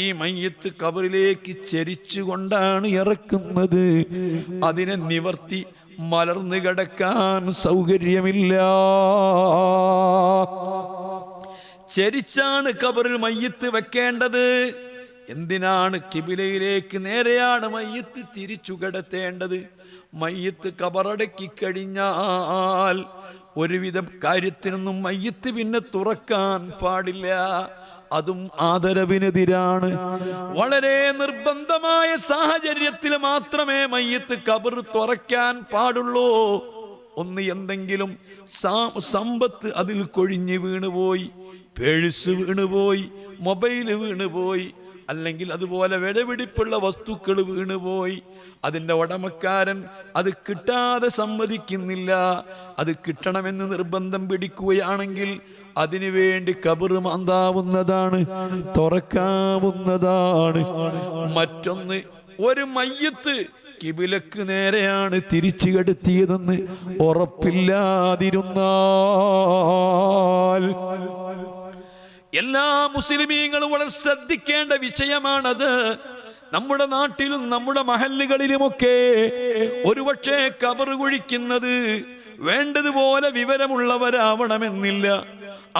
ഈ മയ്യത്ത് ഖബറിലേക്ക് ചരിച്ചുകൊണ്ടാണ് ഇറക്കുന്നത്. അതിനെ നിവർത്തി മലർന്നു കിടക്കാൻ സൗകര്യമില്ല. ചരിച്ചാണ് ഖബറിൽ മയ്യത്ത് വെക്കേണ്ടത്. എന്തിനാണ്? കിബിലയിലേക്ക് നേരെയാണ് മയ്യത്ത് തിരിച്ചു കിടത്തേണ്ടത്. മയ്യത്ത് ഖബറടക്കി കഴിഞ്ഞാൽ ഒരുവിധം കാര്യത്തിനൊന്നും മയ്യത്ത് പിന്നെ തുറക്കാൻ പാടില്ല. അതും ആദരവിനെതിരാണ്. വളരെ നിർബന്ധമായ സാഹചര്യത്തിൽ മാത്രമേ മയ്യത്ത് ഖബർ തുറക്കാൻ പാടുള്ളൂ. ഒന്ന്, എന്തെങ്കിലും സമ്പത്ത് അതിൽ കൊഴിഞ്ഞ് വീണുപോയി, പേഴ്സ് വീണുപോയി, മൊബൈല് വീണുപോയി, അല്ലെങ്കിൽ അതുപോലെ വിലപിടിപ്പുള്ള വസ്തുക്കൾ വീണുപോയി, അതിൻ്റെ ഉടമക്കാരൻ അത് കിട്ടാതെ സമ്മതിക്കുന്നില്ല, അത് കിട്ടണമെന്ന് നിർബന്ധം പിടിക്കുകയാണെങ്കിൽ അതിനു വേണ്ടി ഖബർ മാന്താവുന്നതാണ്, തുറക്കാവുന്നതാണ്. മറ്റൊന്ന്, ഒരു മയ്യത്ത് കിബിലക്ക് നേരെയാണ് തിരിച്ചു കിടത്തിയതെന്ന് ഉറപ്പില്ലാതിരുന്നാൽ, എല്ലാ മുസ്ലിമീങ്ങളും വളരെ ശ്രദ്ധിക്കേണ്ട വിഷയമാണത്. നമ്മുടെ നാട്ടിലും നമ്മുടെ മഹല്ലുകളിലുമൊക്കെ ഒരുപക്ഷെ ഖബർ കുഴിക്കുന്നത് വേണ്ടതുപോലെ വിവരമുള്ളവരാവണമെന്നില്ല,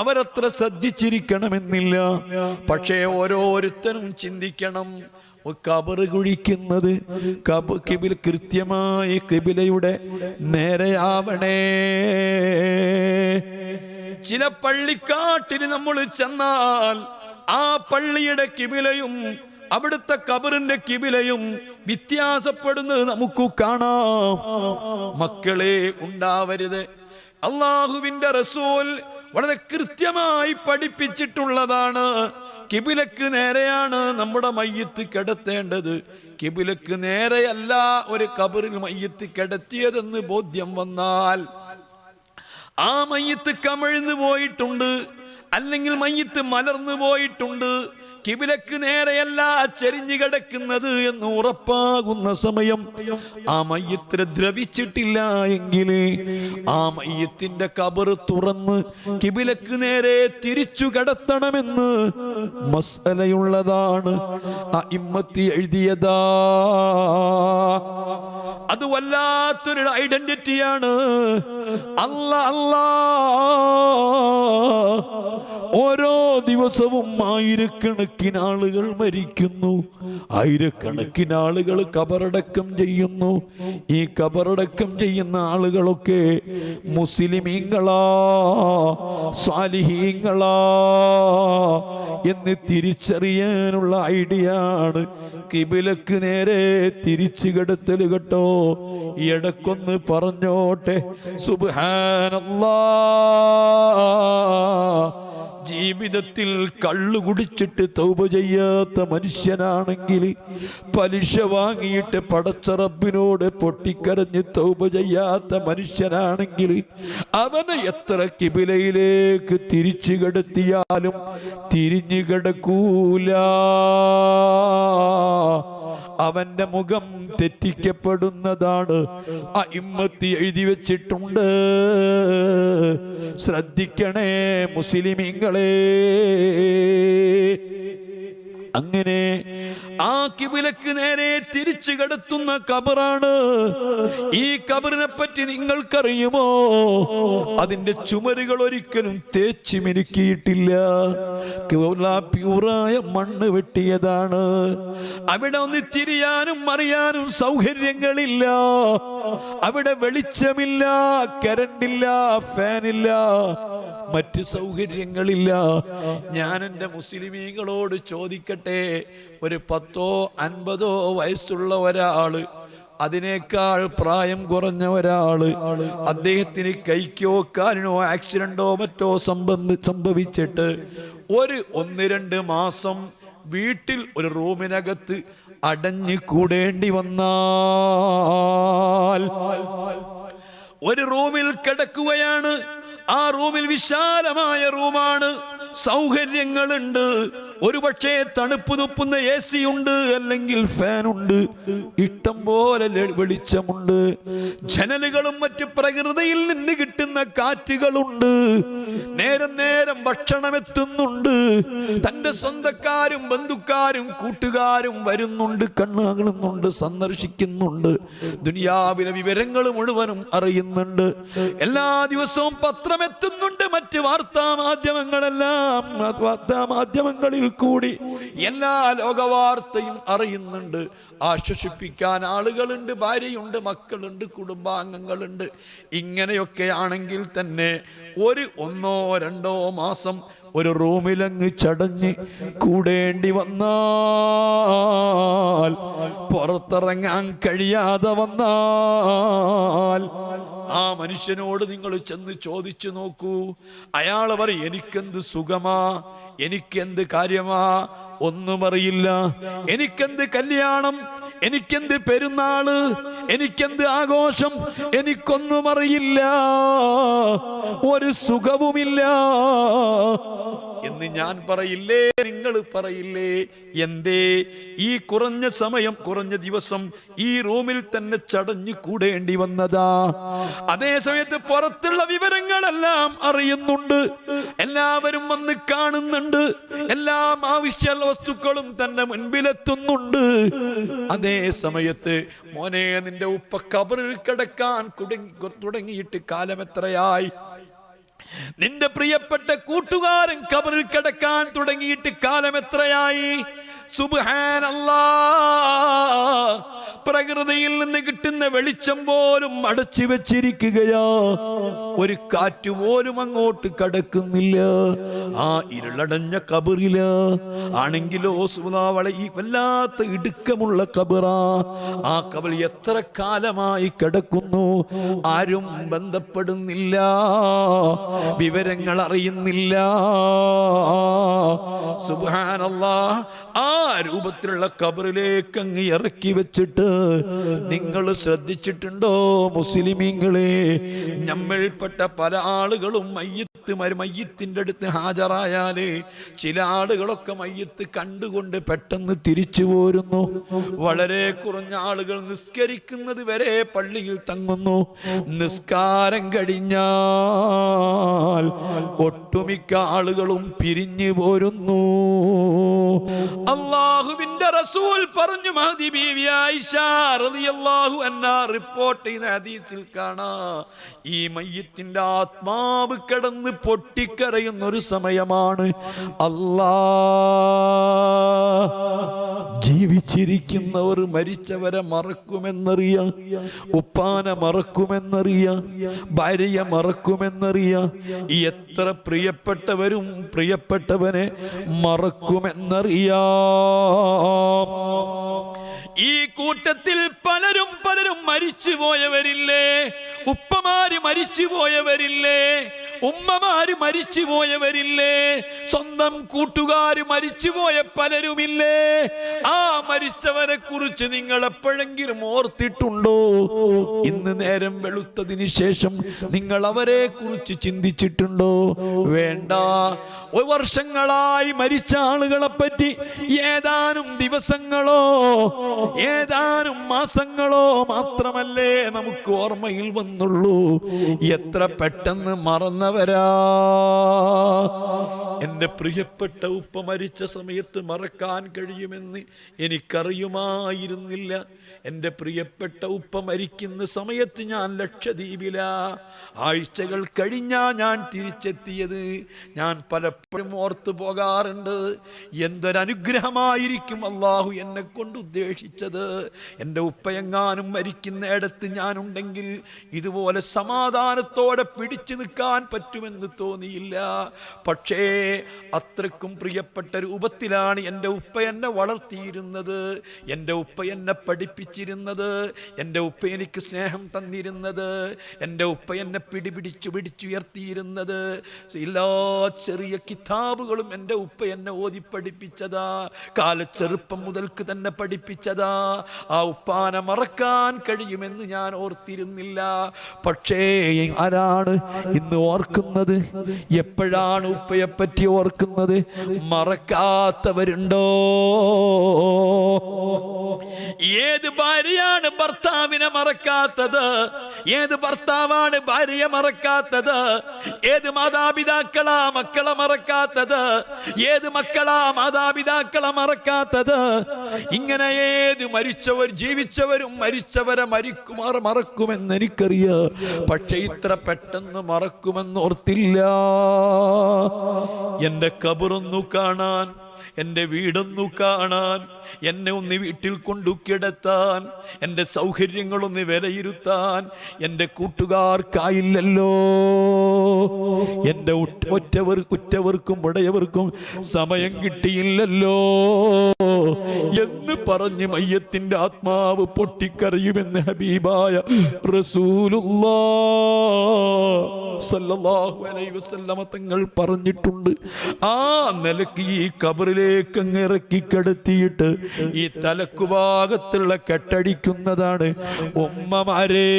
അവരത്ര ശ്രദ്ധിച്ചിരിക്കണമെന്നില്ല. പക്ഷേ ഓരോരുത്തരും ചിന്തിക്കണം, ഖബർ കുഴിക്കുന്നത് കിബില കൃത്യമായി കിബിലയുടെ നേരെയാവണേ. ചില പള്ളിക്കാട്ടിൽ നമ്മൾ ചെന്നാൽ ആ പള്ളിയുടെ കിബിലയും അവിടുത്തെ ഖബറിന്റെ കിബിലയും വ്യത്യാസപ്പെടുന്നത് നമുക്ക് കാണാം. മക്കളെ, ഉണ്ടാവരുത്. അള്ളാഹുവിന്റെ റസൂൽ വളരെ കൃത്യമായി പഠിപ്പിച്ചിട്ടുള്ളതാണ്. കിബിലക്ക് നേരെയാണ് നമ്മുടെ മയ്യത്ത് കിടത്തേണ്ടത്. കിബിലക്ക് നേരെയല്ല ഒരു ഖബറിൽ മയ്യത്ത് കിടത്തിയതെന്ന് ബോധ്യം വന്നാൽ, ആ മയ്യത്ത് കമിഴ്ന്നു പോയിട്ടുണ്ട്, അല്ലെങ്കിൽ മയ്യത്ത് മലർന്നു പോയിട്ടുണ്ട്, കിബിലക്ക് നേരെയല്ല ചെരിഞ്ഞു കിടക്കുന്നത് എന്ന് ഉറപ്പാകുന്ന സമയം ആ മയ്യത്തിനെ ദ്രവിച്ചിട്ടില്ല എങ്കിൽ ആ മയ്യത്തിന്റെ ഖബർ തുറന്ന് കിബിലക്ക് നേരെ തിരിച്ചു കിടത്തണമെന്ന് മസ്അലയുള്ളതാണ്. അഇമ്മത്തി എഴുതിയതാ. അത് വല്ലാത്തൊരു ഐഡന്റിറ്റിയാണ്. ഓരോ ദിവസവും ആയിരക്കണക്കിന് ആളുകൾ മരിക്കുന്നു, ആയിരക്കണക്കിന് ആളുകൾ ഖബറടക്കം ചെയ്യുന്നു. ഈ ഖബറടക്കം ചെയ്യുന്ന ആളുകളൊക്കെ മുസ്ലിമീങ്ങളാ, സ്വാലിഹീങ്ങളാ എന്ന് തിരിച്ചറിയാനുള്ള ഐഡിയ ആണ് കിബിലക്ക് നേരെ തിരിച്ചു കിടത്തൽ കേട്ടോ. ഈ ഇടക്കൊന്ന് പറഞ്ഞോട്ടെ, സുബ്ഹാനല്ലാഹ്, ജീവിതത്തിൽ കള്ളു കുടിച്ചിട്ട് തൗബ ചെയ്യാത്ത മനുഷ്യനാണെങ്കിൽ, പലിശ വാങ്ങിയിട്ട് പടച്ച റബ്ബിനോട് പൊട്ടിക്കരഞ്ഞ് തൗബ ചെയ്യാത്ത മനുഷ്യനാണെങ്കിൽ, അവനെ എത്ര കിബിലയിലേക്ക് തിരിച്ചു കിടത്തിയാലും തിരിഞ്ഞു കിടക്കൂല. അവന്റെ മുഖം തെറ്റിക്കപ്പെടുന്നതാണ്. അഇമ്മത്തി എഴുതി വെച്ചിട്ടുണ്ട്. ശ്രദ്ധിക്കണേ മുസ്ലിമീങ്ങളെ. അങ്ങനെ ആ കിബിലക്ക് നേരെ തിരിച്ചു കിടത്തുന്ന ഖബറാണ്. ഈ ഖബറിനെ പറ്റി നിങ്ങൾക്കറിയുമോ? അതിന്റെ ചുമരുകൾ ഒരിക്കലും തേച്ച് മിനുക്കിയിട്ടില്ല, പ്യൂറായ മണ്ണ് വെട്ടിയതാണ്. അവിടെ ഒന്ന് തിരിയാനും അറിയാനും സൗകര്യങ്ങളില്ല, അവിടെ വെളിച്ചമില്ല, കരണ്ടില്ല, ഫാനില്ല, മറ്റ് സൗകര്യങ്ങളില്ല. ഞാൻ എൻ്റെ മുസ്ലിമീങ്ങളോട് ചോദിക്കട്ടെ, ഒരു 10-50 വയസ്സുള്ള ഒരാള്, അതിനേക്കാൾ പ്രായം കുറഞ്ഞ ഒരാള്, അദ്ദേഹത്തിന് കൈക്കോ കാലിനോ ആക്സിഡന്റോ മറ്റോ സംഭവിച്ചിട്ട് 1-2 മാസം വീട്ടിൽ ഒരു റൂമിനകത്ത് അടഞ്ഞു കൂടേണ്ടി വന്നാൽ, ഒരു റൂമിൽ കിടക്കുകയാണ്. ആ റൂമിൽ വിശാലമായ റൂമാണ്, സൗകര്യങ്ങളുണ്ട്, ഒരുപക്ഷെ തണുപ്പ് തുപ്പുന്ന AC ഉണ്ട്, അല്ലെങ്കിൽ ഫാനുണ്ട്, ഇഷ്ടം പോലെ വെളിച്ചമുണ്ട്, ജനലുകളും മറ്റു പ്രകൃതിയിൽ നിന്ന് കിട്ടുന്ന കാറ്റുകളുണ്ട്, നേരം ഭക്ഷണം എത്തുന്നുണ്ട്, തന്റെ സ്വന്തക്കാരും ബന്ധുക്കാരും കൂട്ടുകാരും വരുന്നുണ്ട്, കണ്ണാകുന്നുണ്ട്, സന്ദർശിക്കുന്നുണ്ട്, ദുനിയാവിലെ വിവരങ്ങൾ മുഴുവനും അറിയുന്നുണ്ട്, എല്ലാ ദിവസവും പത്രം എത്തുന്നുണ്ട്, മറ്റ് വാർത്താ മാധ്യമങ്ങളിൽ കൂടി എല്ലാ ലോകവാർത്തയും അറിയുന്നുണ്ട്. ആശ്വസിപ്പിക്കാൻ ആളുകളുണ്ട്, ഭാര്യയുണ്ട്, മക്കളുണ്ട്, കുടുംബാംഗങ്ങളുണ്ട്. ഇങ്ങനെയൊക്കെ ആണെങ്കിൽ തന്നെ ഒന്നോ രണ്ടോ മാസം ഒരു റൂമിലങ്ങ് ചടഞ്ഞ് കൂടേണ്ടി വന്നാൽ, പുറത്തിറങ്ങാൻ കഴിയാതെ വന്നാൽ, ആ മനുഷ്യനോട് നിങ്ങൾ ചെന്ന് ചോദിച്ചു നോക്കൂ. അയാൾ പറയും, എനിക്കെന്ത് സുഖമാ, എനിക്കെന്ത് കാര്യമാ, ഒന്നും അറിയില്ല, എനിക്കെന്ത് കല്യാണം, എനിക്കെന്ത് പെരുന്നാള്, എനിക്കെന്ത് ആഘോഷം, എനിക്കൊന്നും അറിയില്ല, ഒരു സുഖവുമില്ല എന്ന് ഞാൻ പറയില്ലേ, നിങ്ങൾ പറയില്ലേ? എന്തേ? ഈ കുറഞ്ഞ സമയം, കുറഞ്ഞ ദിവസം ഈ റൂമിൽ തന്നെ ചടഞ്ഞു കൂടേണ്ടി വന്നതാ. അതേ സമയത്ത് പുറത്തുള്ള വിവരങ്ങളെല്ലാം അറിയുന്നുണ്ട്, എല്ലാവരും വന്ന് കാണുന്നുണ്ട്, എല്ലാം ആവശ്യ വസ്തുക്കളും തന്നെ മുൻപിലെത്തുന്നുണ്ട്. അതേ സമയത്ത് മോനെ, നിന്റെ ഉപ്പ ഖബറിൽ കിടക്കാൻ തുടങ്ങിയിട്ട് കാലം എത്രയായി? നിന്റെ പ്രിയപ്പെട്ട കൂട്ടുകാരൻ ഖബറിൽ കിടക്കാൻ തുടങ്ങിയിട്ട് കാലം എത്രയായി? സുബ്ഹാനല്ലാഹ്, പ്രകൃതിയിൽ നിന്ന് കിട്ടുന്ന വെളിച്ചം പോലും അടച്ചു വെച്ചിരിക്കുകയാ, ഒരു കാറ്റ് പോലും അങ്ങോട്ട് കടക്കുന്നില്ല. ആ ഇരുളടഞ്ഞ ഖബറില് ആണെങ്കിലോ ഈ വല്ലാത്ത ഇടുക്കമുള്ള ഖബറാ. ആ ഖബർ എത്ര കാലമായി കിടക്കുന്നു, ആരും ബന്ധപ്പെടുന്നില്ല, വിവരങ്ങൾ അറിയുന്നില്ല. സുബ്ഹാനല്ലാഹ്, ആ രൂപത്തിലുള്ള ഖബറിലേക്ക് അങ്ങ് ഇറക്കി വെച്ചിട്ട് നിങ്ങൾ ശ്രദ്ധിച്ചിട്ടുണ്ടോ മുസ്ലിമീങ്ങളെ? നമ്മൾപ്പെട്ട പല ആളുകളും മയ്യത്തിന്റെ അടുത്ത് ഹാജരായാല് ചില ആളുകളൊക്കെ മയ്യത്ത് കണ്ടുകൊണ്ട് പെട്ടെന്ന് തിരിച്ചു പോരുന്നു. വളരെ കുറഞ്ഞ ആളുകൾ നിസ്കരിക്കുന്നത് വരെ പള്ളിയിൽ തങ്ങുന്നു. നിസ്കാരം കഴിഞ്ഞാൽ ഒട്ടുമിക്ക ആളുകളും പിരിഞ്ഞു പോരുന്നു. അല്ലാഹുവിന്റെ റസൂൽ പറഞ്ഞു, മഹദി ബീവി ആയിഷ റളിയല്ലാഹു അൻഹാ റിപ്പോർട്ട് ചെയ്ത ഹദീസിൽ കാണാം, ഈ മയ്യത്തിന്റെ ആത്മാവ് കിടന്ന് പൊട്ടിക്കരയുന്ന ഒരു സമയമാണ്. ജീവിച്ചിരിക്കുന്നവർ മരിച്ചവരെ മറക്കുമെന്നറിയാം, ഉപ്പാനെ മറക്കുമെന്നറിയാം, ഭാര്യയെ മറക്കുമെന്നറിയാം, എത്ര പ്രിയപ്പെട്ടവരും പ്രിയപ്പെട്ടവനെ മറക്കുമെന്നറിയാം. ഈ കൂട്ടത്തിൽ പലരും മരിച്ചു പോയവരില്ലേ? ഉപ്പമാര് മരിച്ചു പോയവരില്ലേ? ഉമ്മമാര് മരിച്ചു പോയവരില്ലേ? സ്വന്തം കൂട്ടുകാര് മരിച്ചുപോയ പലരുമില്ലേ? ആ മരിച്ചവരെ കുറിച്ച് നിങ്ങൾ എപ്പോഴെങ്കിലും ഓർത്തിട്ടുണ്ടോ? ഇന്ന് നേരം വെളുത്തതിന് ശേഷം നിങ്ങൾ അവരെ കുറിച്ച് ചിന്തിച്ചിട്ടുണ്ടോ? വേണ്ട. വർഷങ്ങളായി മരിച്ച ആളുകളെ പറ്റി ഏതാനും ദിവസങ്ങളോ ഏതാനും മാസങ്ങളോ മാത്രമല്ലേ നമുക്ക് ഓർമ്മയിൽ വന്നുള്ളൂ. എത്ര പെട്ടെന്ന് മറന്നവരാ. എൻ്റെ പ്രിയപ്പെട്ട ഉപ്പ മരിച്ച സമയത്ത് മറക്കാൻ കഴിയുമെന്ന് എനിക്കറിയുമായിരുന്നില്ല. എൻ്റെ പ്രിയപ്പെട്ട ഉപ്പ മരിക്കുന്ന സമയത്ത് ഞാൻ ലക്ഷദ്വീപില. ആഴ്ചകൾ കഴിഞ്ഞാ ഞാൻ തിരിച്ചെത്തിയത്. ഞാൻ പലപ്പോഴും ഓർത്തു പോകാറുണ്ട്, എന്തൊരനുഗ്രഹമായിരിക്കും അള്ളാഹു എന്നെ കൊണ്ട് ഉദ്ദേശിച്ചത്. എൻ്റെ ഉപ്പയെങ്ങാനും മരിക്കുന്നിടത്ത് ഞാനുണ്ടെങ്കിൽ ഇതുപോലെ സമാധാനത്തോടെ പിടിച്ചു നിൽക്കാൻ പറ്റുമെന്ന് തോന്നിയില്ല. പക്ഷേ അത്രക്കും പ്രിയപ്പെട്ട രൂപത്തിലാണ് എൻ്റെ ഉപ്പ എന്നെ വളർത്തിയിരുന്നത്, എൻ്റെ ഉപ്പ എന്നെ പഠിപ്പിച്ചിരുന്നത്, എൻ്റെ ഉപ്പ എനിക്ക് സ്നേഹം തന്നിരുന്നത്, എൻ്റെ ഉപ്പ എന്നെ പിടിച്ചുയർത്തിയിരുന്നത്. എല്ലാ ചെറിയ കിതാബുകളും എൻ്റെ ഉപ്പ എന്നെ ഓതി പഠിപ്പിച്ചതാ. കാലച്ചെറുപ്പം മുതൽക്ക് തന്നെ പഠിപ്പിച്ചതാ. ആ ഉപ്പാനെ മറക്കാൻ കഴിയുമെന്ന് ഞാൻ ഓർത്തിരുന്നില്ല. പക്ഷേ ആരാണ് ഇന്ന് ഓർക്കുന്നത്? എപ്പോഴാണ് ഉപ്പയെപ്പറ്റി ഓർക്കുന്നത്? മറക്കാത്തവരുണ്ടോ? ഏത് ഭാര്യയാണ് ഭർത്താവിനെ മറക്കാത്തത്? ഏത് ഭർത്താവാണ് ഭാര്യയെ മറക്കാത്തത്? ഏത് മാതാപിതാക്കളാ മക്കളെ മറക്കാത്തത്? ഏത് മക്കളാ മാതാപിതാക്കളെ മറക്കാത്തത്? ഇങ്ങനെ ഏത് മരിച്ചവർ ജീവിച്ചവരും മരിച്ചവരെ മറക്കുമെന്ന് എനിക്കറിയാം. പക്ഷെ ഇത്ര പെട്ടെന്ന് മറക്കുമെന്ന് ഓർത്തില്ല. എന്റെ ഖബറൊന്നു കാണാൻ, എൻ്റെ വീടൊന്നു കാണാൻ, എന്നെ ഒന്ന് വീട്ടിൽ കൊണ്ടു കിടത്താൻ, എൻ്റെ സൗകര്യങ്ങളൊന്ന് വിലയിരുത്താൻ എൻ്റെ കൂട്ടുകാർക്കായില്ലല്ലോ. എൻ്റെ ഉറ്റവർക്കും ഉടയവർക്കും സമയം കിട്ടിയില്ലല്ലോ എന്ന് പറഞ്ഞ് മയ്യത്തിൻ്റെ ആത്മാവ് പൊട്ടിക്കരയുമെന്ന് ഹബീബായ റസൂലുള്ളാഹ് സല്ലല്ലാഹു അലൈഹി വസല്ലമ തങ്ങൾ പറഞ്ഞിട്ടുണ്ട്. ആ നിലയ്ക്ക് ഈ ഖബറിലേക്ക് അങ്ങ് ഇറക്കി കിടത്തിയിട്ട് ഈ തലക്കുഭാഗത്തുള്ള കെട്ടടിക്കുന്നതാണ്. ഉമ്മമാരെ,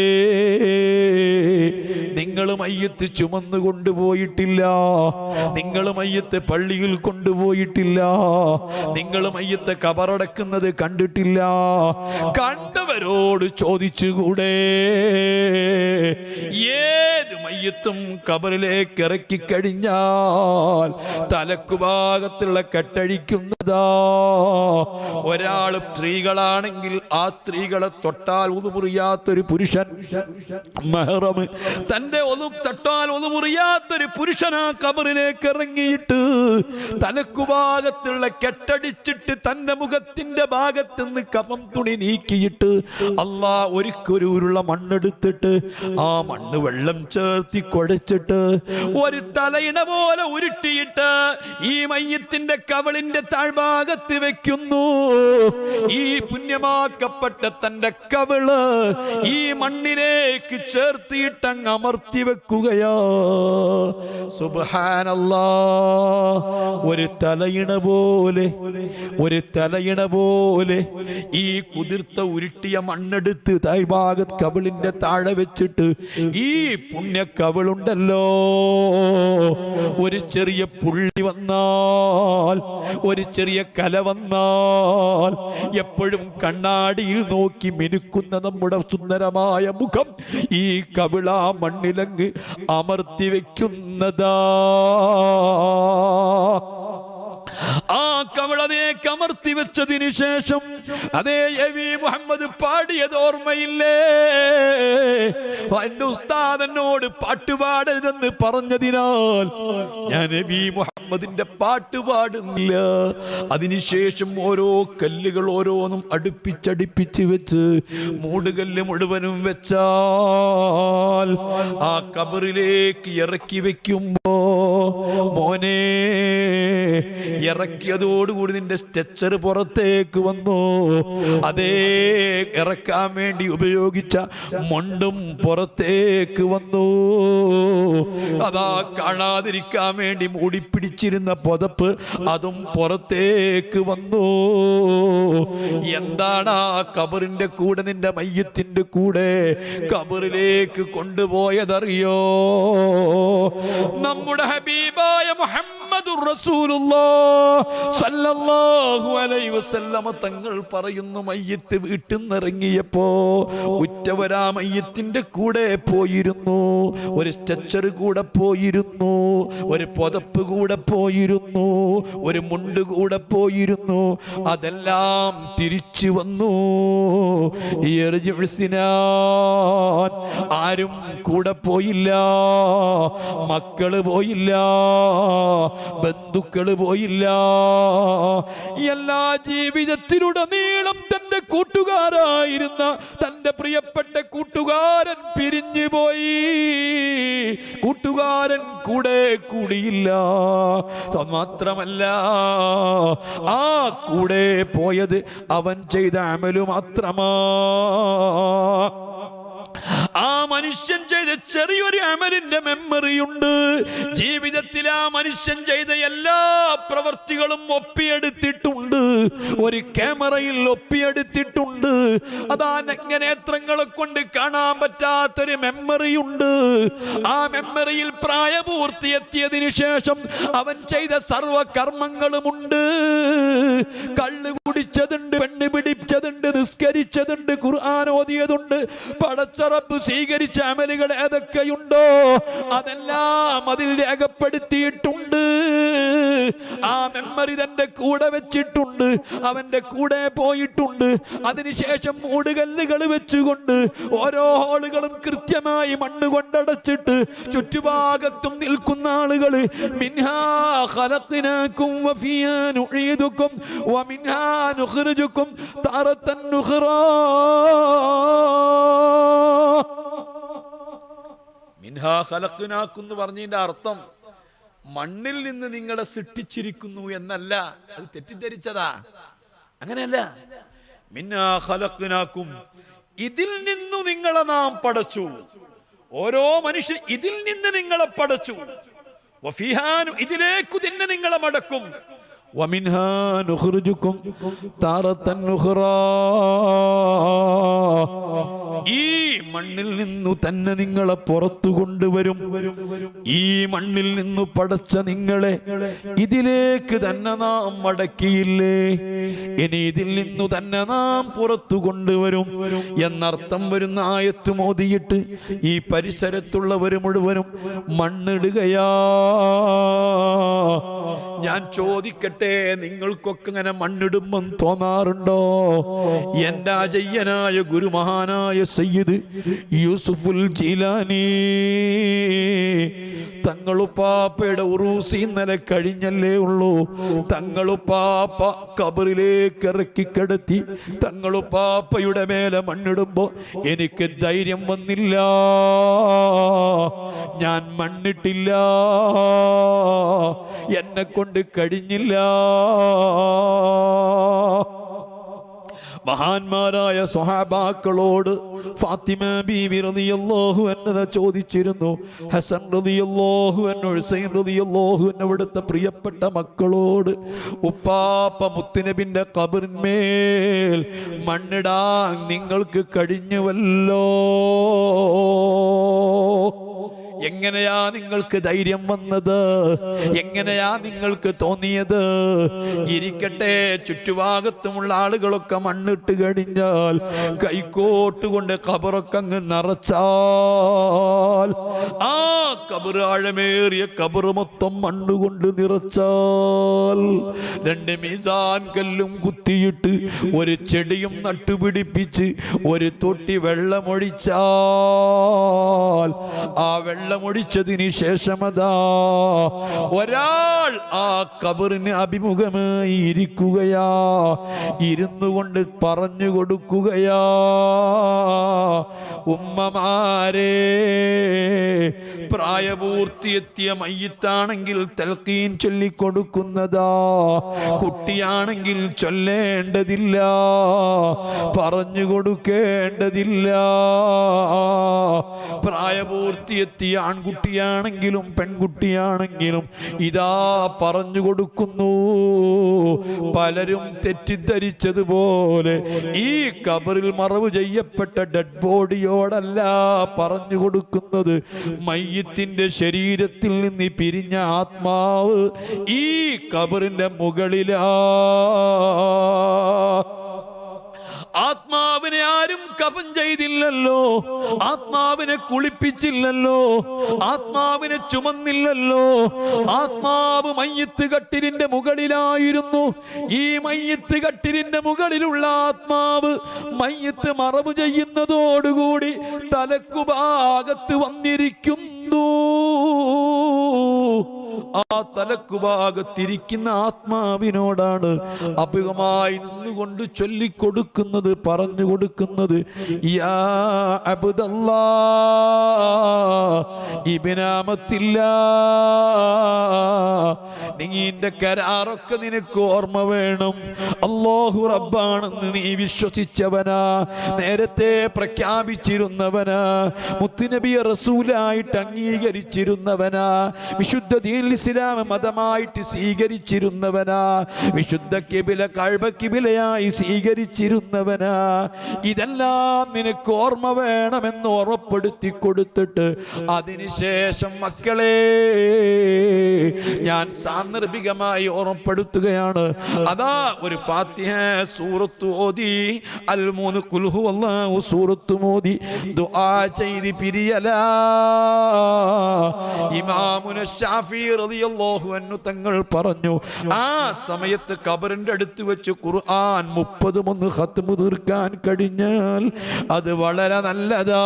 നിങ്ങൾ മയ്യത്ത് ചുമന്നു കൊണ്ടുപോയിട്ടില്ല, നിങ്ങൾ മയ്യത്ത് പള്ളിയിൽ കൊണ്ടുപോയിട്ടില്ല, നിങ്ങൾ മയ്യത്ത് കബറടക്കുന്നത് കണ്ടിട്ടില്ല. കണ്ടവരോട് ചോദിച്ചുകൂടെ? ഏത് മയ്യത്തും കബറിലേക്ക് ഇറക്കി കഴിഞ്ഞാൽ തലക്കുഭാഗത്തുള്ള കെട്ടഴിക്കുന്നതാ. ഒരാൾ സ്ത്രീകളാണെങ്കിൽ ആ സ്ത്രീകളെ തൊട്ടാൽ ഒതുമുറിയാത്തൊരു പുരുഷൻ, മെഹ്റം തന്റെ തൊട്ടാൽ ഒതുമുറിയാത്തൊരു പുരുഷൻ ആ കബറിലേക്ക് ഇറങ്ങിയിട്ട് തലക്കുഭാഗത്തുള്ള കെട്ടടിച്ചിട്ട് തന്റെ മുഖത്തിന്റെ ഭാഗത്തുനിന്ന് കഫം തുണി നീക്കിയിട്ട് അല്ലാ ഒരു ഉരുള മണ്ണെടുത്തിട്ട് ആ മണ്ണ് വെള്ളം ചേർത്തി കുഴച്ചിട്ട് ഒരു തലയിണ പോലെ ഉരുട്ടിയിട്ട് ഈ മയ്യത്തിന്റെ കവളിന്റെ താഴ്ഭാഗത്ത് വെക്കുന്നു. ഈ പുണ്യമാക്കപ്പെട്ട തന്റെ കവള് ഈ മണ്ണിലേക്ക് ചേർത്തിയിട്ടങ്ങ് അമർത്തി വെക്കുകയാ. സുബ്ഹാനല്ലാഹ്. ഒരു തലയിണ പോലെ ഈ കുതിർത്ത ഉരുട്ടിയ മണ്ണെടുത്ത് താഴ്ഭാഗത്ത് കവിളിന്റെ താഴെ വെച്ചിട്ട് ഈ പുണ്യ കവിളുണ്ടല്ലോ, ഒരു ചെറിയ പുള്ളി വന്നാൽ, ഒരു ചെറിയ കല വന്നാൽ എപ്പോഴും കണ്ണാടിയിൽ നോക്കി മിനുക്കുന്ന നമ്മുടെ സുന്ദരമായ മുഖം ഈ കവിളാ മണ്ണിലങ്ങ് അമർത്തി വെക്കുന്നതാ. ആ കവളനെ കമർത്തി വെച്ചതിന് ശേഷം അതേ നബി മുഹമ്മദ് പാടിയത് ഓർമ്മയില്ലേ? എന്റെ ഉസ്താദ് എന്നോട് പാട്ടുപാടരുതെന്ന് പറഞ്ഞതിനാൽ ഞാൻ നബി മുഹമ്മദിന്റെ പാട്ട് പാടുന്നില്ല. അതിനുശേഷം ഓരോ കല്ലുകൾ ഓരോന്നും അടുപ്പിച്ചടുപ്പിച്ച് വെച്ച് മൂടുകല്ല് മുഴുവനും വെച്ചാൽ ആ കബറിലേക്ക് ഇറക്കി വെക്കുമ്പോ മോനെ, ഇറക്കിയതോടുകൂടി നിന്റെ സ്ട്രെച്ചർ പുറത്തേക്ക് വന്നു. അതേ ഇറക്കാൻ വേണ്ടി ഉപയോഗിച്ച മണ്ണും പുറത്തേക്ക് വന്നു. അതാ കാണാതിരിക്കാൻ വേണ്ടി മൂടിപ്പിടിച്ചിരുന്ന പുതപ്പ് അതും പുറത്തേക്ക് വന്നു. എന്താണ് ആ കബറിന്റെ കൂടെ, നിന്റെ മയ്യത്തിന്റെ കൂടെ കബറിലേക്ക് കൊണ്ടുപോയതറിയോ? നമ്മുടെ ഹബീബായ മുഹമ്മദുർ റസൂലുള്ളാഹ് സല്ലല്ലാഹു അലൈഹി വസല്ലമ തങ്ങൾ പറയുന്നു, മയ്യത്ത് വീട്ടിൽ നിന്നിറങ്ങിയപ്പോ ഉറ്റവരാ മയ്യത്തിന്റെ കൂടെ പോയിരുന്നു, ഒരു സ്ട്രെച്ചർ കൂടെ പോയിരുന്നു, ഒരു പുതപ്പ് കൂടെ പോയിരുന്നു, ഒരു മുണ്ട് കൂടെ പോയിരുന്നു. അതെല്ലാം തിരിച്ചു വന്നു. ആരും കൂടെ പോയില്ല, മക്കള് പോയില്ല, ബന്ധുക്കള് പോയില്ല. എല്ലാ ജീവിതത്തിലുടനീളം തന്റെ കൂട്ടുകാരായിരുന്ന തന്റെ പ്രിയപ്പെട്ട കൂട്ടുകാരൻ പിരിഞ്ഞു പോയി. കൂട്ടുകാരൻ കൂടെ കൂടിയില്ല. മാത്രമല്ല, ആ കൂടെ പോയത് അവൻ ചെയ്ത അമലു മാത്രമാ. ആ ആ മനുഷ്യൻ ചെയ്ത ചെറിയൊരു അമലിന്റെ മെമ്മറിയുണ്ട്. ജീവിതത്തിൽ ആ മനുഷ്യൻ ചെയ്ത എല്ലാ പ്രവർത്തികളും ഒപ്പിയെടുത്തിട്ടുണ്ട്, ഒരു ക്യാമറയിൽ ഒപ്പിയെടുത്തിട്ടുണ്ട്. അതാ നഗ്നനേത്രങ്ങളെ കൊണ്ട് കാണാൻ പറ്റാത്തൊരു മെമ്മറിയുണ്ട്. ആ മെമ്മറിയിൽ പ്രായപൂർത്തിയെത്തിയതിനു ശേഷം അവൻ ചെയ്ത സർവ കർമ്മങ്ങളുമുണ്ട്. കള്ള് കുടിച്ചതുണ്ട്, പെണ്ണ് പിടിച്ചതുണ്ട്, നിസ്കരിച്ചതുണ്ട്, ഖുർആൻ ഓതിയതുണ്ട്. പടച്ച റബ്ബ് സ്വീകരിച്ച അമലുകൾ ഏതൊക്കെയുണ്ടോ അതെല്ലാം അതിൽ രേഖപ്പെടുത്തിയിട്ടുണ്ട്. ആ മെമ്മറി തന്റെ കൂടെ വെച്ചിട്ടുണ്ട്, അവന്റെ കൂടെ പോയിട്ടുണ്ട്. അതിനുശേഷം മൂടുകല്ലുകൾ വെച്ചുകൊണ്ട് ഓരോ ഹോളുകളും കൃത്യമായി മണ്ണ് കൊണ്ടടച്ചിട്ട് ചുറ്റുഭാഗത്തും നിൽക്കുന്ന ആളുകൾ മിൻഹാ ഖലഖ്നാകും വഫിയാ നുഈദുകും വമിൻഹാ നുഖ്രിജുകും തറതൻ നുഖ്റാ. മിൻഹാ ഖലഖ്നാകും എന്ന് പറഞ്ഞതിന്റെ അർത്ഥം മണ്ണിൽ നിന്ന് നിങ്ങളെ സൃഷ്ടിച്ചിരിക്കുന്നു എന്നല്ല, അത് തെറ്റിദ്ധരിച്ചതാ. അങ്ങനെയല്ല. മിൻഹാ ഖലഖ്നാകും, ഇതിൽ നിന്നു നിങ്ങളെ നാം പടച്ചു. ഓരോ മനുഷ്യൻ ഇതിൽ നിന്ന് നിങ്ങളെ പടച്ചു. വഫിഹാ, ഇതിലേക്ക് തന്നെ നിങ്ങളെ മടക്കും. വമിൻഹാ നുഖ്രിജുകും തറതൻ നുഖ്റാ, ഈ മണ്ണിൽ നിന്നു തന്നെ നിങ്ങളെ പുറത്തു കൊണ്ടുവരും. ഈ മണ്ണിൽ നിന്നു പടച്ച നിങ്ങളെ ഇതിലേക്ക് തന്നെ നാം മടക്കിയില്ലേ, ഇനി ഇതിൽ നിന്നു തന്നെ നാം പുറത്തു കൊണ്ടുവരും എന്നർത്ഥം വരുന്ന ആയത്ത് മോദിയിട്ട് ഈ പരിസരത്തുള്ളവർ മുഴുവനും മണ്ണിടുകയാ. ഞാൻ ചോദിക്കട്ടെ, നിങ്ങൾക്കൊക്കെ ഇങ്ങനെ മണ്ണിടുമ്പം തോന്നാറുണ്ടോ? എന്റെ അജയ്യനായ ഗുരുമഹാനായ സയ്യിദ് യൂസുഫുൽ ജീലാനി തങ്ങളുപ്പാപ്പയുടെ ഉറൂസി ഇന്നലെ കഴിഞ്ഞല്ലേ ഉള്ളൂ. തങ്ങളുപ്പാപ്പ കബറിലേക്ക് ഇറക്കി കിടത്തി തങ്ങളുപ്പാപ്പയുടെ മേലെ മണ്ണിടുമ്പോ എനിക്ക് ധൈര്യം വന്നില്ല, ഞാൻ മണ്ണിട്ടില്ല, എന്നെ കൊണ്ട് കഴിഞ്ഞില്ല. മഹാന്മാരായ സ്വഹാബാക്കളോട് ഫാത്തിമ ബീവി റളിയല്ലാഹു അൻഹ ചോദിച്ചിരുന്നു. ഹസൻ റളിയല്ലാഹു അൻഹു, ഹുസൈൻ റളിയല്ലാഹു അൻഹു, അവിടുത്തെ പ്രിയപ്പെട്ട മക്കളോട് ഉപ്പാപ്പ മുത്തുനബിന്റെ ഖബറിന്മേൽ മണ്ണിടാൻ നിങ്ങൾക്ക് കഴിഞ്ഞുവല്ലോ, എങ്ങനെയാ നിങ്ങൾക്ക് ധൈര്യം വന്നത്? എങ്ങനെയാ നിങ്ങൾക്ക് തോന്നിയത്? ഇരിക്കട്ടെ, ചുറ്റുഭാഗത്തുമുള്ള ആളുകളൊക്കെ മണ്ണിട്ട് കഴിഞ്ഞാൽ കൈക്കോട്ട് കൊണ്ട് ഖബറൊക്കെ അങ്ങ് നിറച്ചാൽ, ആ ഖബർ ആഴമേറിയ ഖബർ മൊത്തം മണ്ണുകൊണ്ട് നിറച്ചാൽ, 2 മീസാൻ കല്ലും കുത്തിയിട്ട് ഒരു ചെടിയും നട്ടുപിടിപ്പിച്ച് ഒരു തൊട്ടി വെള്ളമൊഴിച്ചാൽ, ആ വെള്ളമൊഴിച്ചതിന് ശേഷം അതാ ഒരാൾ ആ ഖബറിന് അഭിമുഖമായി ഇരിക്കുകയാ, ഇരുന്നു കൊണ്ട് പറഞ്ഞു കൊടുക്കുകയാ, ഉമ്മമാരെ, പ്രായപൂർത്തിയെത്തിയ മയ്യിത്താണെങ്കിൽ തൽഖീൻ ചൊല്ലിക്കൊടുക്കുന്നതാ, കുട്ടിയാണെങ്കിൽ ചൊല്ലേണ്ടതില്ല, പറഞ്ഞു കൊടുക്കേണ്ടതില്ല. പ്രായപൂർത്തിയെത്തിയ ആൺകുട്ടിയാണെങ്കിലും പെൺകുട്ടിയാണെങ്കിലും ഇതാ പറഞ്ഞു കൊടുക്കുന്നു. പലരും തെറ്റിദ്ധരിച്ചതുപോലെ ഈ ഖബറിൽ മറവ് ചെയ്യപ്പെട്ട ഡെഡ് ബോഡിയോടല്ല പറഞ്ഞു കൊടുക്കുന്നത്, മയ്യിത്തിന്റെ ശരീരത്തിൽ നിന്ന് പിരിഞ്ഞ ആത്മാവ് ഈ ഖബറിന്റെ മുകളിലാ. ആത്മാവിനെ ആരും കഫൻ ചെയ്തില്ലല്ലോ, ആത്മാവിനെ കുളിപ്പിച്ചില്ലല്ലോ, ആത്മാവിനെ ചുമന്നില്ലല്ലോ. ആത്മാവ് മയ്യിത്ത് കട്ടിലിന്റെ മുകളിലായിരുന്നു. ഈ മയ്യിത്ത് കട്ടിലിന്റെ മുകളിലുള്ള ആത്മാവ് മയ്യിത്ത് മറവ് ചെയ്യുന്നതോടുകൂടി തലക്കുഭാഗത്ത് വന്നിരിക്കുന്നു. ആ തലക്കുഭാഗത്തിരിക്കുന്ന ആത്മാവിനോടാണ് അഭിമുഖമായി നിന്നുകൊണ്ട് ചൊല്ലിക്കൊടുക്കുന്നത്, പറഞ്ഞു കൊടുക്കുന്നത്. യാ അബ്ദല്ലാ ഇബ്നാമത്തില്ല, നീന്റെ കരാറൊക്കെ നിനക്ക് ഓർമ്മ വേണം. അല്ലാഹു റബ്ബാണെന്ന് നീ വിശ്വസിച്ചവനാ, നേരത്തെ പ്രഖ്യാപിച്ചിരുന്നവനാ, മുത്തുനബിയെ റസൂലായിട്ട് അംഗീകരിച്ചിരുന്നവനാ, വിശുദ്ധ ദീനുൽ ഇസ്ലാം മതമായിട്ട് സ്വീകരിച്ചിരുന്നവനാ, വിശുദ്ധ കിബില കഅബ കിബിലയായി സ്വീകരിച്ചിരുന്നവനാ. ഇതെല്ലാം നിനക്ക് ഓർമ്മ വേണമെന്ന് ഉറപ്പെടുത്തി കൊടുത്തിട്ട് അതിനുശേഷം മക്കളെ ഞാൻ സാന്ദർഭികമായി ഓർമ്മപ്പെടുത്തുകയാണ്. അതാ ഒരു ഫാത്തിഹ സൂറത്ത് ഓതി, അൽ മൂന്ന് ഖുൽ ഹുവല്ലാഹു സൂറത്ത് ഓതി ദുആ ചെയ്ത് പിരിയലാ. ഇമാമുന ശാഫിഈ റളിയല്ലാഹു അൻഹു തങ്ങൾ പറഞ്ഞു, ആ സമയത്ത് ഖബറിന്റെ അടുത്ത് വെച്ച് ഖുർആൻ 30 ഖത്മ് തീർക്കാൻ കഴിഞ്ഞാൽ അത് വളരെ നല്ലതാ.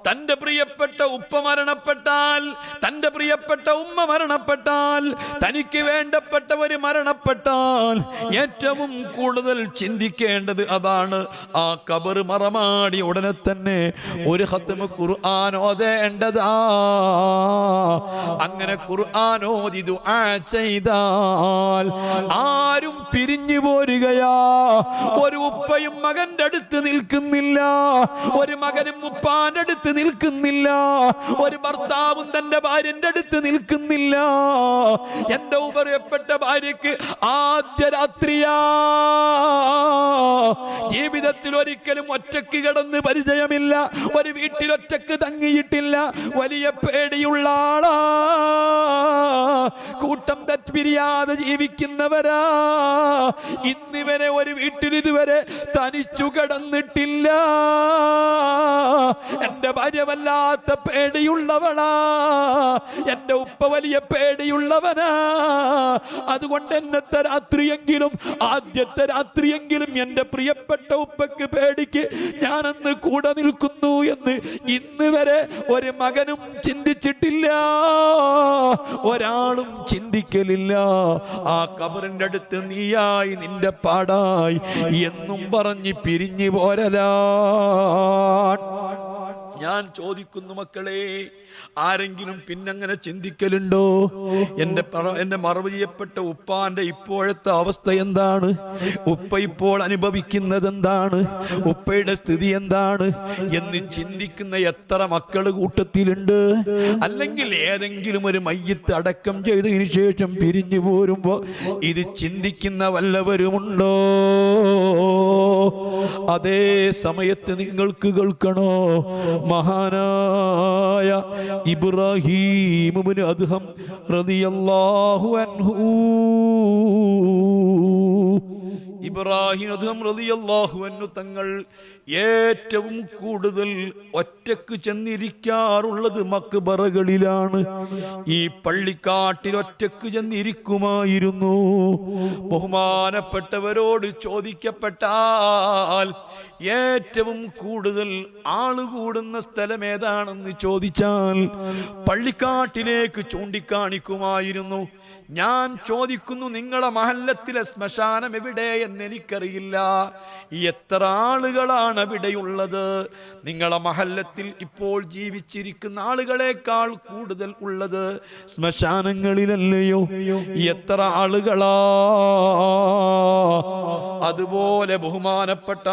തന്റെ പ്രിയപ്പെട്ട ഉപ്പ മരണപ്പെട്ടാൽ, തന്റെ പ്രിയപ്പെട്ട ഉമ്മ മരണപ്പെട്ടാൽ, തനിക്ക് വേണ്ടപ്പെട്ടവര് മരണപ്പെട്ടാൽ ഏറ്റവും കൂടുതൽ ചിന്തിക്കേണ്ടത് അതാണ്. ആ ഖബർ മറമാടി ഉടനെ തന്നെ ഒരു ഖത്മ് ഖുർആൻ ഓതേണ്ടതാ. അങ്ങനെ ഖുർആൻ ഓതി ദുആ ചെയ്താൽ ആരും പിരിഞ്ഞു പോരുകയാ. ഒരു ഉപ്പയും മകന്റെ അടുത്ത് നിൽക്കുന്നില്ല, ഒരു മകനും ഉപ്പാന്റെ അടുത്ത് നിൽക്കുന്നില്ല, ഒരു ഭർത്താവും തന്റെ ഭാര്യന്റെ അടുത്ത് നിൽക്കുന്നില്ല. എന്റെ ഉപരിയപ്പെട്ട ഭാര്യക്ക് ആദ്യ രാത്രിയാ, ജീവിതത്തിൽ ഒരിക്കലും ഒറ്റക്ക് കിടന്ന് പരിചയമില്ല, ഒരു വീട്ടിൽ ഒറ്റക്ക് തങ്ങിയിട്ടില്ല, വലിയ പേടിയുള്ള ആളാ, കൂട്ടം തെറ്റിരിയാതെ ജീവിക്കുന്നവരാ. ഇന്നിവരെ ഒരു വീട്ടിൽ ഇതുവരെ തനിച്ചു കിടന്നിട്ടില്ല. എന്റെ ഭാര്യ വല്ലാത്ത പേടിയുള്ളവളാ, എന്റെ ഉപ്പ വലിയ പേടിയുള്ളവനാ. അതുകൊണ്ട് എന്നത്തെ രാത്രിയെങ്കിലും, ആദ്യത്തെ രാത്രിയെങ്കിലും എന്റെ പ്രിയപ്പെട്ട ഉപ്പക്ക് പേടിക്ക് ഞാനന്ന് കൂടെ നിൽക്കുന്നു എന്ന് ഇന്ന് വരെ ഒരു മകനും ചിന്തിച്ചിട്ടില്ല, ഒരാളും ചിന്തിക്കലില്ല. ആ ഖബറിന്റെ അടുത്ത് നീയായി നിന്റെ പാടായി എന്നും പറഞ്ഞ് പിരിഞ്ഞു പോരലാ. ഞാൻ ചോദിക്കുന്നു മക്കളെ, ആരെങ്കിലും പിന്നങ്ങനെ ചിന്തിക്കലുണ്ടോ? എന്റെ മറവ് ചെയ്യപ്പെട്ട ഉപ്പാന്റെ ഇപ്പോഴത്തെ അവസ്ഥ എന്താണ്? ഉപ്പ ഇപ്പോൾ അനുഭവിക്കുന്നത് എന്താണ്? ഉപ്പയുടെ സ്ഥിതി എന്താണ് എന്ന് ചിന്തിക്കുന്ന എത്ര മക്കൾ കൂട്ടത്തിലുണ്ട്? അല്ലെങ്കിൽ ഏതെങ്കിലും ഒരു മയ്യത്ത് അടക്കം ചെയ്തതിനു ശേഷം പിരിഞ്ഞു പോരുമ്പോ ഇത് ചിന്തിക്കുന്ന വല്ലവരുമുണ്ടോ? അതേ സമയത്ത് നിങ്ങൾക്ക് കേൾക്കണോ, മഹാനായ ഇബ്രാഹീം ഇബ്നു അദ്ഹം റളിയല്ലാഹു അൻഹു, ഇബ്രാഹിം അദ്ഹം റളിയല്ലാഹു അൻഹു തങ്ങൾ ഏറ്റവും കൂടുതൽ ഒറ്റക്ക് ചെന്നിരിക്കാറുള്ളത് മക്ബറകളിലാണ്. ഈ പള്ളിക്കാട്ടിൽ ഒറ്റക്ക് ചെന്നിരിക്കുമായിരുന്നു. ബഹുമാനപ്പെട്ടവരോട് ചോദിക്കപ്പെട്ടാൽ ഏറ്റവും കൂടുതൽ ആള് കൂടുന്ന സ്ഥലം ഏതാണെന്ന് ചോദിച്ചാൽ പള്ളിക്കാട്ടിലേക്ക് ചൂണ്ടിക്കാണിക്കുമായിരുന്നു. ഞാൻ ചോദിക്കുന്നു, നിങ്ങളെ മഹല്ലത്തിലെ ശ്മശാനം എവിടെ എന്ന് എനിക്കറിയില്ല. എത്ര ആളുകളാണ് അവിടെയുള്ളത്? നിങ്ങളെ മഹല്ലത്തിൽ ഇപ്പോൾ ജീവിച്ചിരിക്കുന്ന ആളുകളെക്കാൾ കൂടുതൽ ഉള്ളത് ശ്മശാനങ്ങളിലല്ലയോ? എത്ര ആളുകളാ! അതുപോലെ ബഹുമാനപ്പെട്ട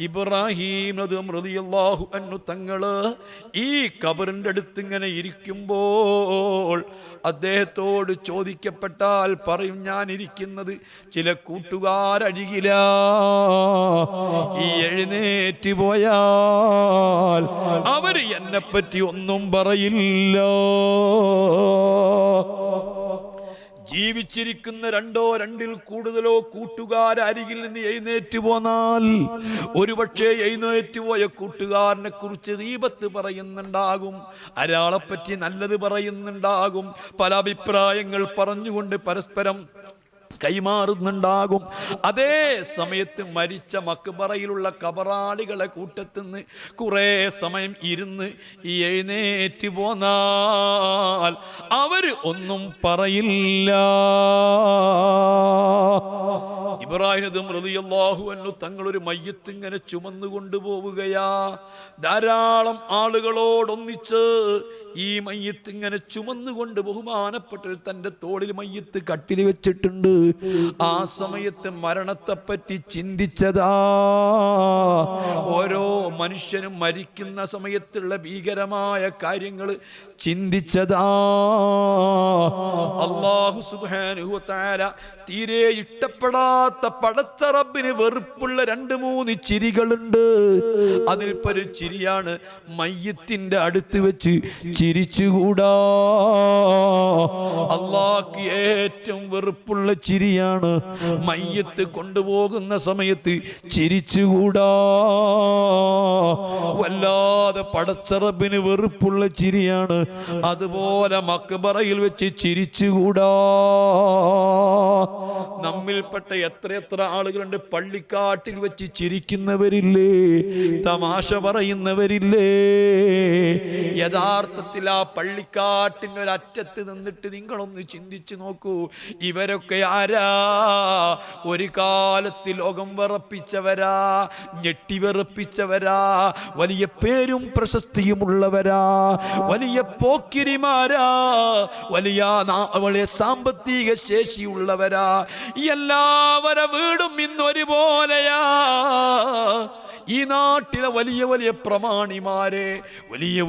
ഇബ്രാഹീം റളിയല്ലാഹു അൻഹു തങ്ങള് ഈ ഖബറിന്റെ അടുത്ത് ഇങ്ങനെ ഇരിക്കുമ്പോൾ അദ്ദേഹത്തോട് ചോദിക്കപ്പെട്ടാൽ പറയും, ഞാൻ ഇരിക്കുന്നത് ചില കൂട്ടുകാരരികിലാ. ഈ എഴുന്നേറ്റ് പോയാൽ അവർ എന്നെപ്പറ്റി ഒന്നും പറയില്ല. ജീവിച്ചിരിക്കുന്ന രണ്ടിൽ കൂടുതലോ കൂട്ടുകാരരികിൽ നിന്ന് എഴുന്നേറ്റ് പോന്നാൽ ഒരുപക്ഷെ എഴുന്നേറ്റ് പോയ കൂട്ടുകാരനെ കുറിച്ച് ഗീബത്ത് പറയുന്നുണ്ടാകും, അയാളെപ്പറ്റി നല്ലത് പറയുന്നുണ്ടാകും, പല അഭിപ്രായങ്ങൾ പറഞ്ഞുകൊണ്ട് പരസ്പരം കൈമാറുന്നുണ്ടാകും. അതേ സമയത്ത് മരിച്ച മക്ബറയിലുള്ള കബറാളികളെ കൂട്ടത്തുനിന്ന് കുറേ സമയം ഇരുന്ന് എഴുന്നേറ്റ് പോന്നാൽ അവർ ഒന്നും പറയില്ല. ഇബ്രാഹിം റളിയല്ലാഹു അൻഹു തങ്ങളൊരു മയ്യത്ത് ഇങ്ങനെ ചുമന്നു കൊണ്ടുപോവുകയാ. ധാരാളം ആളുകളോടൊന്നിച്ച് ഈ മയ്യത്ത് ഇങ്ങനെ ചുമന്നുകൊണ്ട് ബഹുമാനപ്പെട്ടൊരു തൻ്റെ തോളിൽ മയ്യത്ത് കട്ടിൽ വെച്ചിട്ടുണ്ട്. ആ സമയത്ത് മരണത്തെപ്പറ്റി ചിന്തിച്ചതാ. ഓരോ മനുഷ്യനും മരിക്കുന്ന സമയത്തുള്ള ഭീകരമായ കാര്യങ്ങൾ ചിന്തിച്ചതാ. അല്ലാഹു സുബ്ഹാനഹു വ തആല തീരെ ഇഷ്ടപ്പെടാത്ത പടച്ച റബ്ബിന് വെറുപ്പുള്ള 2-3 ചിരികളുണ്ട്. അതിൽപ്പൊരു ചിരിയാണ് മയ്യത്തിന്റെ അടുത്ത് വെച്ച് ചിരിച്ചുകൂടാ. അല്ലാഹ്ക്ക് ഏറ്റവും വെറുപ്പുള്ള ചിരിയാണ് മയ്യത്ത് കൊണ്ടുപോകുന്ന സമയത്ത് ചിരിച്ചുകൂടാ. വല്ലാതെ പടച്ച റബ്ബിന് വെറുപ്പുള്ള ചിരിയാണ്. അതുപോലെ മക്ബറയിൽ വെച്ച് ചിരിച്ചുകൂടാ. നമ്മിൽപ്പെട്ട എത്ര ആളുകളുണ്ട് പള്ളിക്കാട്ടിൽ വെച്ച് ചിരിക്കുന്നവരില്ലേ, തമാശ പറയുന്നവരില്ലേ. യഥാർത്ഥത്തിൽ ആ പള്ളിക്കാട്ടിൻ്റെ ഒരറ്റത്ത് നിന്നിട്ട് നിങ്ങളൊന്ന് ചിന്തിച്ചു നോക്കൂ. ഇവരൊക്കെ ആരാ? ഒരു കാലത്ത് ലോകം വിറപ്പിച്ചവരാ, ഞെട്ടിവിറപ്പിച്ചവരാ, വലിയ പേരും പ്രശസ്തിയുമുള്ളവരാ, വലിയ പോക്കിരിമാരാ, വലിയ സാമ്പത്തിക ശേഷിയുള്ളവരാ. എല്ലാവരുടെ വീടും ഇന്നൊരുപോലെയാ. ഈ നാട്ടിലെ വലിയ വലിയ പ്രമാണിമാരെ,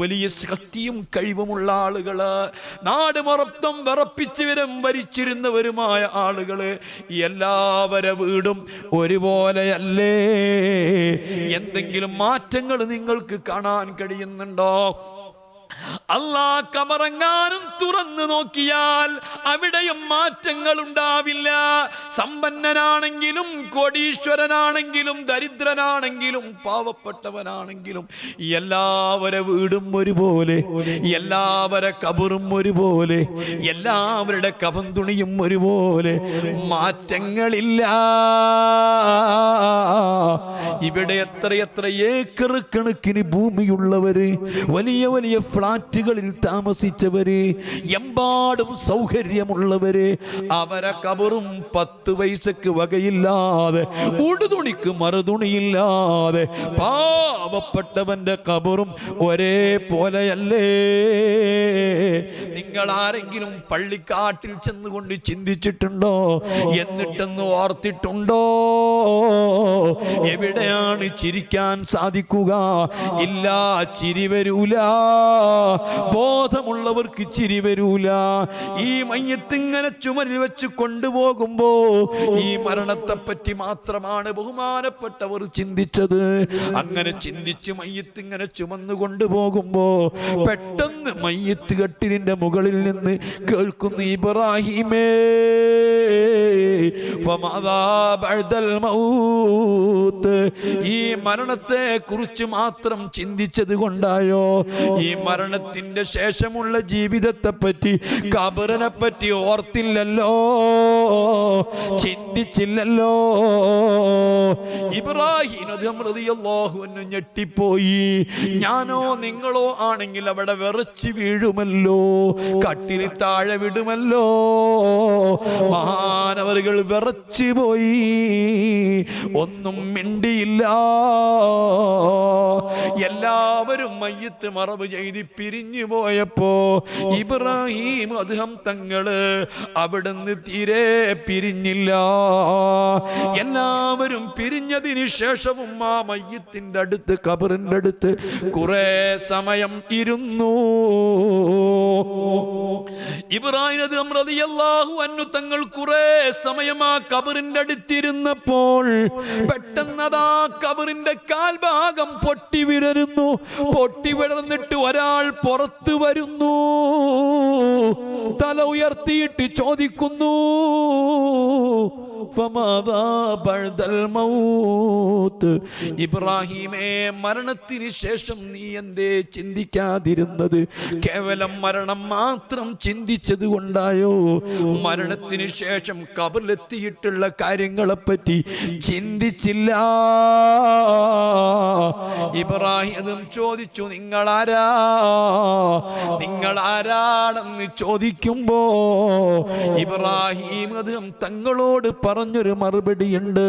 വലിയ ശക്തിയും കഴിവുമുള്ള ആളുകള്, നാട് മൊത്തം വിറപ്പിച്ചവരും ഭരിച്ചിരുന്നവരുമായ ആളുകള്, എല്ലാവരുടെ വീടും ഒരുപോലെയല്ലേ? എന്തെങ്കിലും മാറ്റങ്ങൾ നിങ്ങൾക്ക് കാണാൻ കഴിയുന്നുണ്ടോ? അല്ലാഹ് കബറെങ്ങാനും തുറന്നു നോക്കിയാൽ അവിടെയും മാറ്റങ്ങൾ ഉണ്ടാവില്ല. സമ്പന്നനാണെങ്കിലും കോടീശ്വരനാണെങ്കിലും ദരിദ്രനാണെങ്കിലും പാവപ്പെട്ടവനാണെങ്കിലും എല്ലാവരുടെ വീടും ഒരുപോലെ, എല്ലാവരുടെ കബറും ഒരുപോലെ, എല്ലാവരുടെ കഫൻ തുണിയും ഒരുപോലെ, മാറ്റങ്ങളില്ല. ഇവിടെ എത്രയെത്ര ഏക്കർ കണക്കിന് ഭൂമിയുള്ളവര്, വലിയ ഫ്ലാറ്റുകളിൽ താമസിച്ചവര്, എമ്പാടും സൗകര്യമുള്ളവര്, അവരെ കബറും 10 പൈസക്ക് വകയില്ലാതെ, ഉടുതുണിക്ക് മറുതുണിയില്ലാതെ, പാവപ്പെട്ടവന്റെ കബറും ഒരേ പോലെയല്ലേ? നിങ്ങൾ ആരെങ്കിലും പള്ളിക്കാട്ടിൽ ചെന്നുകൊണ്ട് ചിന്തിച്ചിട്ടുണ്ടോ? എന്നിട്ടെന്ന് ഓർത്തിട്ടുണ്ടോ? എവിടെയാണ് ചിരിക്കാൻ സാധിക്കുക? ഇല്ല, ചിരി വരൂല. ബോധമുള്ളവർക്ക് ചിരി വരൂല. ഈ മയ്യത്ത് ഇങ്ങനെ ചുമരിൽ വെച്ച് കൊണ്ടുപോകുമ്പോ ഈ മരണത്തെ പറ്റി മാത്രമാണ് ബഹുമാനപ്പെട്ടവർ ചിന്തിച്ചത്. അങ്ങനെ ചിന്തിച്ച് മയ്യത്ത് ഇങ്ങനെ ചുമന്നു കൊണ്ടുപോകുമ്പോ പെട്ടെന്ന് മയ്യത്ത് കട്ടിലിന്റെ മുകളിൽ നിന്ന് കേൾക്കുന്നു, ഇബ്രാഹിമേ ഫമാദാ ബഅദൽ മൗത്ത്. ഈ മരണത്തെ കുറിച്ച് മാത്രം ചിന്തിച്ചത് കൊണ്ടായോ? ഈ മരണത്തിന്റെ ശേഷമുള്ള ജീവിതത്തെ പറ്റി, ഖബറിനെ പറ്റി ഓർത്തില്ലല്ലോ, ചിന്തിച്ചില്ലല്ലോ. ഇബ്രാഹിം റളിയല്ലാഹു അൻഹു ഞെട്ടിപ്പോയി. ഞാനോ നിങ്ങളോ ആണെങ്കിൽ അവിടെ വിറച്ച് വീഴുമല്ലോ, കട്ടിൽ താഴെ വിടുമല്ലോ. മഹാനവറുകൾ വിറച്ചു പോയി, ഒന്നും മിണ്ടിയില്ല. എല്ലാവരും മയ്യത്ത് മറവ് ചെയ്ത് പിരിഞ്ഞു പോയപ്പോ ഇബ്രാഹിം അദ്ദേഹം തങ്ങള് അവിടുന്ന് തീരെ പിരിഞ്ഞില്ല. എല്ലാവരും പിരിഞ്ഞതിന് ശേഷവും ആ മയ്യത്തിന്റെ അടുത്ത്, ഖബറിന്റെ അടുത്ത് കുറെ സമയം ഇരുന്നു. ഇബ്രാഹിം റളിയല്ലാഹു അൻഹു തങ്ങൾ കുറെ സമയം ആ ഖബറിന്റെ അടുത്തിരുന്നപ്പോൾ പെട്ടെന്ന് അതാ ഖബറിന്റെ കാൽഭാഗം പൊട്ടി വിടരുന്നു. പൊട്ടി വിടർന്നിട്ട് ഒരാൾ പുറത്തു വരുന്നു. തല ഉയർത്തിയിട്ട് ചോദിക്കുന്നു, ഫമാദാ ബഅദൽ മൗത്ത്. ഇബ്രാഹിമേ, മരണത്തിന് ശേഷം നീ എന്തേ ചിന്തിക്കാതിരുന്നത്? കേവലം മരണം മാത്രം ചിന്തിച്ചത് കൊണ്ടായോ? മരണത്തിന് ശേഷം ഖബറിൽ ഖബറിലെത്തിയിട്ടുള്ള കാര്യങ്ങളെപ്പറ്റി ചിന്തിച്ചില്ല. ഇബ്രാഹിം ചോദിച്ചു, നിങ്ങളാരാണെന്ന് ചോദിക്കുമ്പോ ഇബ്രാഹിം തങ്ങളോട് പറഞ്ഞൊരു മറുപടിയുണ്ട്.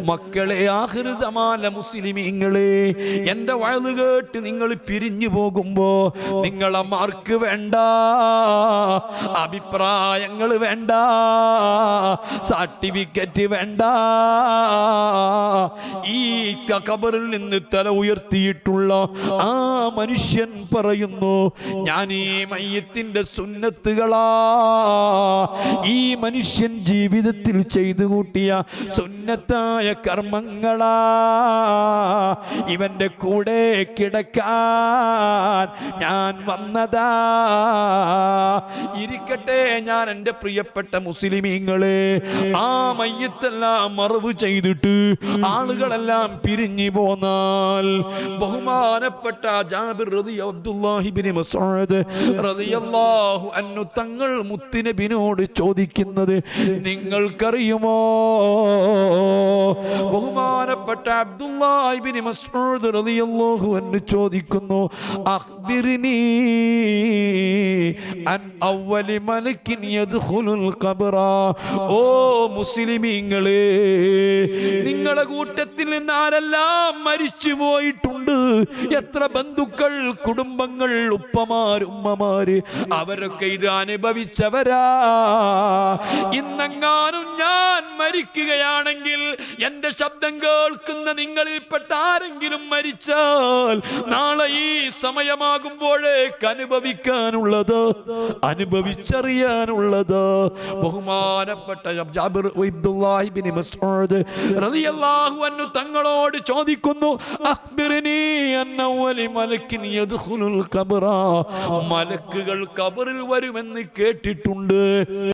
മക്കളെ, ആഖിർ സമാന മുസ്ലിമീങ്ങളെ, എന്റെ വഅദ് കേട്ട് നിങ്ങൾ പിരിഞ്ഞു പോകുമ്പോ നിങ്ങളെ മാർക്ക് വേണ്ട, അഭിപ്രായങ്ങൾ വേണ്ട, സർട്ടിഫിക്കറ്റ് വേണ്ട. ഈ ഖബറിൽ നിന്ന് തല ഉയർത്തിയിട്ടുള്ള ആ മനുഷ്യൻ പറയുന്നു, ഞാൻ ഈ മയ്യത്തിന്റെ സുന്നത്തുകളാ, ഈ മനുഷ്യൻ ജീവിതത്തിൽ ചെയ്തു കൂട്ടിയ സുന്നത്തായ കർമ്മങ്ങളാ, ഇവന്റെ കൂടെ കിടക്കാൻ ഞാൻ വന്നതാ. ഇരിക്കട്ടെ, ഞാൻ എൻ്റെ പ്രിയപ്പെട്ട മുസ്ലിമീങ്ങളെ, ആ മയ്യത്തെല്ലാം മറവ് ചെയ്തിട്ട് ആളുകളെല്ലാം പിരിഞ്ഞു പോന്നാൽ ബഹുമാനപ്പെട്ട ജാബിർ അബ്ദുല്ലാഹി ഇബ്നു മസ്ഊദ് റളിയല്ലാഹു അൻഹു തങ്ങൾ മുത്തുനബിയോട് ചോദിക്കുന്നത് നിങ്ങൾക്കറിയുമോ? ബഹുമാനപ്പെട്ട അബ്ദുല്ലാഹി ഇബ്നു മസ്ഊദ് റളിയല്ലാഹു അൻഹു ചോദിക്കുന്നു, അഖ്ബിർനി അൻ അവ്വലി മലക്കിൻ യദ്ഖുലുൽ ഖബ്റ. ഓ മുസ്ലിമീങ്ങളെ, നിങ്ങളുടെ കൂട്ടത്തിൽ നിന്ന് ആരെല്ലാം മരിച്ചു പോയിട്ടുണ്ട്? എത്ര ബന്ധുക്കൾ, കുടുംബങ്ങൾ, ഉപ്പമാര്, ഉമ്മമാര്, അവരൊക്കെ ഇത് അനുഭവിച്ചവരാ. ഇന്നെങ്ങാനും ഞാൻ മരിക്കുകയാണെങ്കിൽ എന്റെ ശബ്ദം കേൾക്കുന്ന നിങ്ങളിൽപ്പെട്ട ആരെങ്കിലും മരിച്ചാൽ നാളെ ഈ സമയമാകുമ്പോഴേക്ക് അനുഭവിക്കാനുള്ളത്, അനുഭവിച്ചറിയാനുള്ളത്. ബഹുമാനപ്പെട്ട ജാബിർ അബ്ദുല്ലാഹി ഇബ്നു മസ്ഊദ് റളിയല്ലാഹു അൻഹു തങ്ങളോട് ചോദിക്കുന്നു, അഖ്ബിർനി അൻ അവ്വലി മലക്കിൻ യദ്ഖുലുൽ ഖബ്റ. മലക്കുകൾ ഖബറിൽ വരുമെന്ന് കേട്ടിട്ടുണ്ട്.